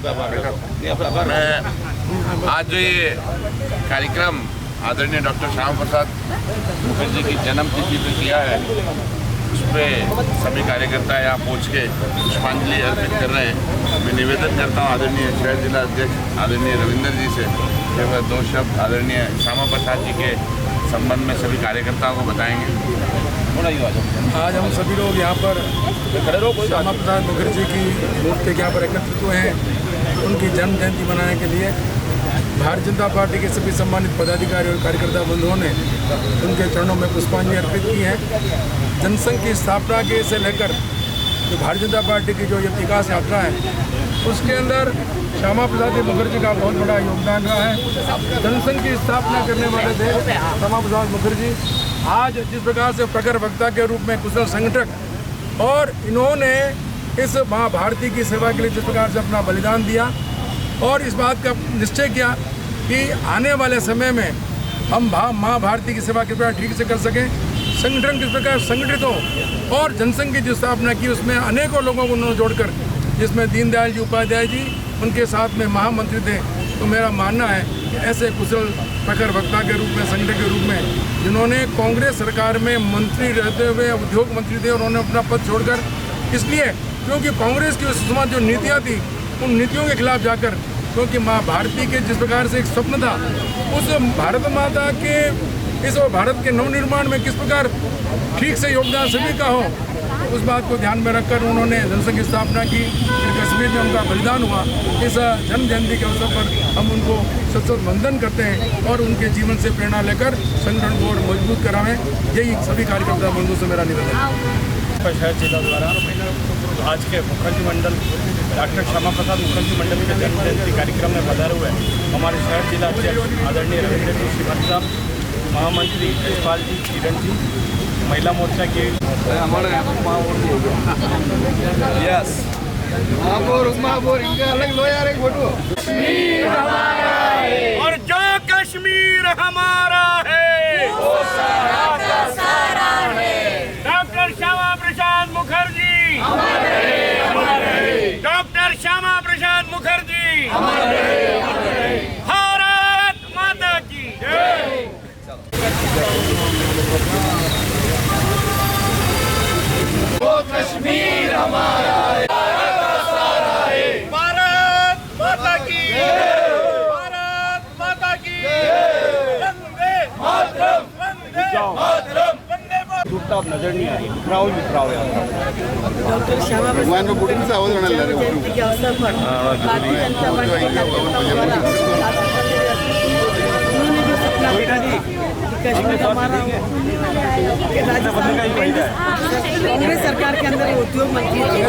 मैं आज जो ये कार्यक्रम आदरणीय डॉक्टर श्यामा प्रसाद मुखर्जी की जन्मतिथि पे किया है, उस पर सभी कार्यकर्ता यहाँ पहुँच के पुष्पांजलि अर्पित कर रहे हैं। मैं निवेदन करता हूँ आदरणीय शहर जिला अध्यक्ष आदरणीय रविंदर जी से कि वह दो शब्द आदरणीय श्यामा प्रसाद जी के संबंध में सभी कार्यकर्ताओं को बताएंगे। आज हम सभी लोग यहाँ पर श्यामा प्रसाद मुखर्जी की मूर्ति के यहाँ पर एकत्रित हुए हैं। उनकी जन्म जयंती मनाने के लिए भारतीय जनता पार्टी के सभी सम्मानित पदाधिकारी और कार्यकर्ता बंधुओं ने उनके चरणों में पुष्पांजलि अर्पित की है। जनसंघ की स्थापना के से लेकर जो भारतीय जनता पार्टी की जो ये विकास यात्रा है, उसके अंदर श्यामा प्रसाद मुखर्जी का बहुत बड़ा योगदान रहा है। जनसंघ की स्थापना करने वाले थे श्यामा प्रसाद मुखर्जी। आज जिस प्रकार से प्रखर वक्ता के रूप में कुशल संगठक और इन्होंने इस माँ भारती की सेवा के लिए जिस प्रकार से अपना बलिदान दिया और इस बात का निश्चय किया कि आने वाले समय में हम माँ भारती की सेवा किस प्रकार ठीक से कर सकें, संगठन किस प्रकार संगठित हो। और जनसंघ की जो स्थापना की उसमें अनेकों लोगों को उन्होंने जोड़कर, जिसमें दीनदयाल जी उपाध्याय जी उनके साथ में महामंत्री थे। तो मेरा मानना है कि ऐसे कुशल प्रखर वक्ता के रूप में, संगठन के रूप में, जिन्होंने कांग्रेस सरकार में मंत्री रहते हुए उद्योग मंत्री थे, उन्होंने अपना पद छोड़कर, इसलिए क्योंकि कांग्रेस की उस समय जो नीतियाँ थी उन नीतियों के खिलाफ जाकर, क्योंकि माँ भारती के जिस प्रकार से एक स्वप्न था, उस भारत माता के इस भारत के नवनिर्माण में किस प्रकार ठीक से योगदान सभी का हो, उस बात को ध्यान में रखकर उन्होंने जनसंघ की स्थापना की। फिर कश्मीर में उनका बलिदान हुआ। इस जन्म जयंती के अवसर पर हम उनको सत वंदन करते हैं और उनके जीवन से प्रेरणा लेकर संगठन को और मजबूत कराएं। यही सभी कार्यकर्ता बंधुओं से मेरा निवेदन है। शहर जिला द्वारा आज के मुखर्जी मंडल डॉक्टर श्यामा प्रसाद मुखर्जी मंडल के जन्म जयंती कार्यक्रम में पधारे हुए हमारे शहर जिला अध्यक्ष आदरणीय रविंद्र जी श्रीमती साहब, महामंत्री यशपाल जी, किरण जी, महिला मोर्चा के यस अलग लो यार एक फोटो। और जो कश्मीर हमारा है वो सारा का सारा है। डॉक्टर श्यामा प्रसाद मुखर्जी हमारे, डॉक्टर श्यामा प्रसाद मुखर्जी हमारे। भारत माता की जय। वो कश्मीर हमारा है, सारा है। भारत माता की, भारत माता की। वंदे मातरम, वंदे मातरम, वंदे मातरम। टूटता नजर नहीं आ रही। राहुल मित्राव डॉक्टर श्यामा प्रसाद जयंती के अवसर पर भारतीय जनता पार्टी के कार्यकर्ताओं द्वारा उन्होंने जो सपना देखा था कि कश्मीर हमारा कांग्रेस सरकार के अंदर उद्योग मंत्री थे,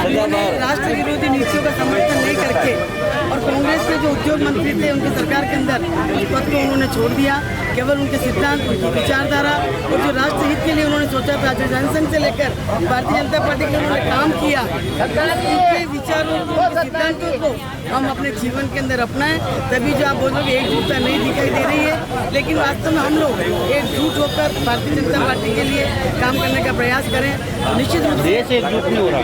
उन्होंने राष्ट्र विरोधी नीतियों का समर्थन नहीं करके और कांग्रेस के जो उद्योग मंत्री थे उनकी सरकार के अंदर उस पद को उन्होंने छोड़ दिया। केवल उनके सिद्धांत, उनकी विचारधारा और जो राष्ट्र हित के लिए उन्होंने सोचा था, जो जनसंघ से लेकर भारतीय जनता पार्टी के लिए उन्होंने काम किया, उनके विचारों को, सिद्धांतों को हम अपने जीवन के अंदर अपनाएं। तभी जो आप बोलोगे एकजुटता नहीं दिखाई दे रही है, लेकिन वास्तव में हम लोग एकजुट होकर भारतीय जनता पार्टी के लिए काम करने का प्रयास करें। निश्चित रूप से एकजुट नहीं हो रहा,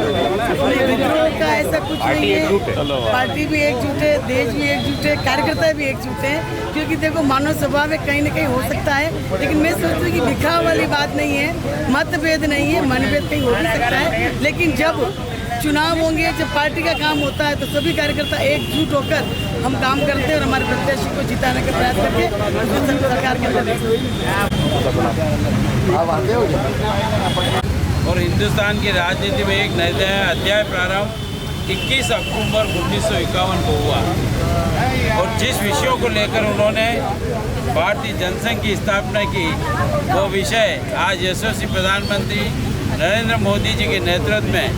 विद्रोह का ऐसा कुछ नहीं है। पार्टी भी एकजुट है, देश भी एकजुट है, कार्यकर्ता भी एकजुट है। क्योंकि देखो, मानव स्वभाव में कहीं न कहीं हो सकता है, लेकिन मैं सोचती हूँ कि दिखाव वाली बात नहीं है, मतभेद नहीं है, मनभेद कहीं हो भी सकता है। लेकिन जब चुनाव होंगे, जब पार्टी का काम होता है, तो सभी कार्यकर्ता एकजुट होकर हम काम करते हैं और हमारे प्रत्याशी को जिताने का प्रयास करके सरकार के अंदर। और हिंदुस्तान की राजनीति में एक नया अध्याय प्रारंभ 21 अक्टूबर 1951 को हुआ और जिस विषयों को लेकर उन्होंने भारतीय जनसंघ की स्थापना की, वो विषय आज यशस्वी प्रधानमंत्री नरेंद्र मोदी जी के नेतृत्व में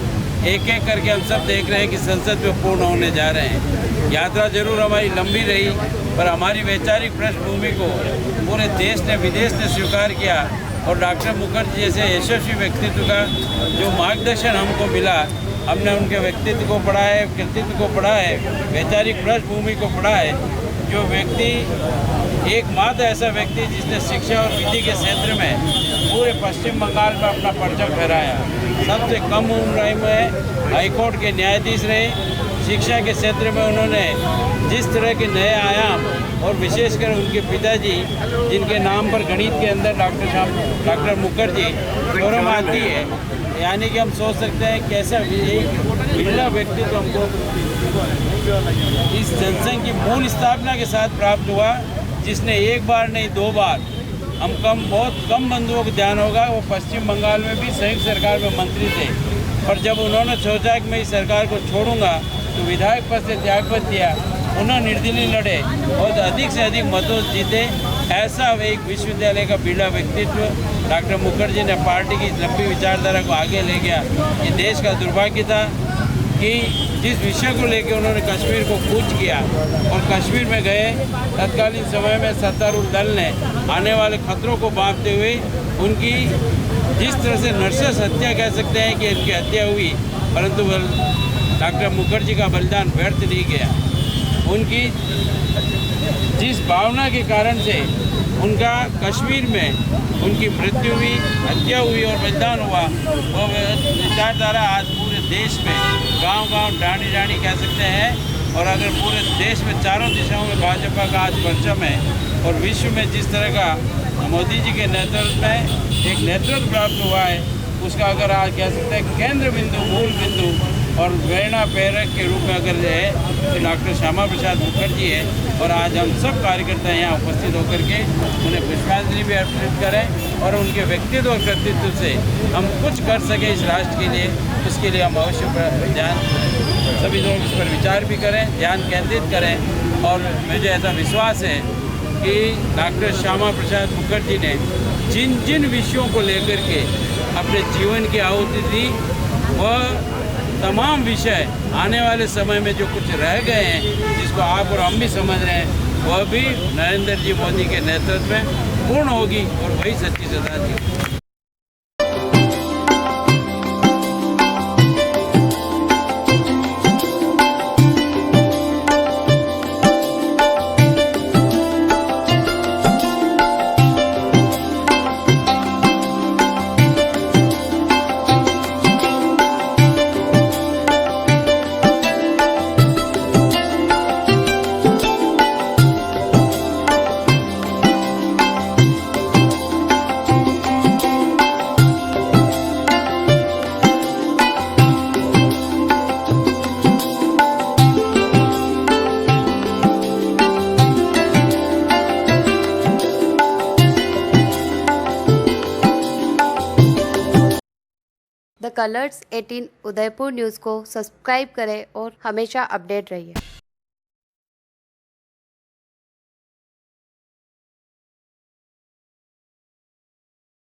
एक एक करके हम सब देख रहे हैं कि संसद में पूर्ण होने जा रहे हैं। यात्रा जरूर हमारी लंबी रही, पर हमारी वैचारिक पृष्ठभूमि को पूरे देश ने, विदेश ने स्वीकार किया और डॉक्टर मुखर्जी जैसे यशस्वी व्यक्तित्व का जो मार्गदर्शन हमको मिला, हमने उनके व्यक्तित्व को पढ़ा है, कृतित्व को पढ़ा है, वैचारिक पृष्ठभूमि को पढ़ा है। जो व्यक्ति एकमात्र ऐसा व्यक्ति जिसने शिक्षा और विधि के क्षेत्र में पूरे पश्चिम बंगाल में अपना परचम फहराया, सबसे कम उम्र में हाईकोर्ट के न्यायाधीश रहे, शिक्षा के क्षेत्र में उन्होंने जिस तरह के नए आयाम और विशेषकर उनके पिताजी जिनके नाम पर गणित के अंदर डॉक्टर मुखर्जी गौरव आती है, यानी कि हम सोच सकते हैं कैसा एक बिरला व्यक्तित्व हमको इस जनसंघ की मूल स्थापना के साथ प्राप्त हुआ, जिसने एक बार नहीं 2 बार बहुत कम बंधुओं को ध्यान होगा, वो पश्चिम बंगाल में भी संयुक्त सरकार में मंत्री थे। पर जब उन्होंने सोचा कि मैं इस सरकार को छोड़ूंगा तो विधायक पद से त्यागपत्र दिया, उन्होंने निर्दलीय लड़े और अधिक से अधिक मतों से जीते। ऐसा एक विश्वविद्यालय का बिरला व्यक्तित्व डॉक्टर मुखर्जी ने पार्टी की लंबी विचारधारा को आगे ले गया। ये देश का दुर्भाग्य था कि जिस विषय को लेकर उन्होंने कश्मीर को कूच किया और कश्मीर में गए, तत्कालीन समय में सत्तारूढ़ दल ने आने वाले खतरों को भांपते हुए उनकी जिस तरह से नर्सस हत्या कह सकते हैं कि इनकी हत्या हुई, परंतु डॉक्टर मुखर्जी का बलिदान व्यर्थ नहीं गया। उनकी जिस भावना के कारण से उनका कश्मीर में उनकी मृत्यु हुई, हत्या हुई और बलिदान हुआ, वो विचारधारा आज पूरे देश में गांव-गांव डांडी कह सकते हैं। और अगर पूरे देश में चारों दिशाओं में भाजपा का आज परचम है और विश्व में जिस तरह का मोदी जी के नेतृत्व में एक नेतृत्व प्राप्त हुआ है, उसका अगर आज कह सकते हैं केंद्र बिंदु, मूल बिंदु और प्रेरणा प्रेरक के रूप में अगर जो है तो डॉक्टर श्यामा प्रसाद मुखर्जी है। और आज हम सब कार्यकर्ता यहाँ उपस्थित होकर के उन्हें पुष्पांजलि भी अर्पित करें और उनके व्यक्तित्व और कृतित्व से हम कुछ कर सकें इस राष्ट्र के लिए, उसके लिए हम अवश्य ध्यान सभी लोग इस पर विचार भी करें, ध्यान केंद्रित करें। और मुझे ऐसा विश्वास है कि डॉक्टर श्यामा प्रसाद मुखर्जी ने जिन जिन विषयों को लेकर के अपने जीवन की आहुति दी, वह तमाम विषय आने वाले समय में जो कुछ रह गए हैं, जिसको आप और हम भी समझ रहे हैं, वह भी नरेंद्र जी मोदी के नेतृत्व में पूर्ण होगी और वही सच्ची श्रद्धांजलि होगी। द कलर्स 18 उदयपुर न्यूज़ को सब्सक्राइब करें और हमेशा अपडेट रहिए।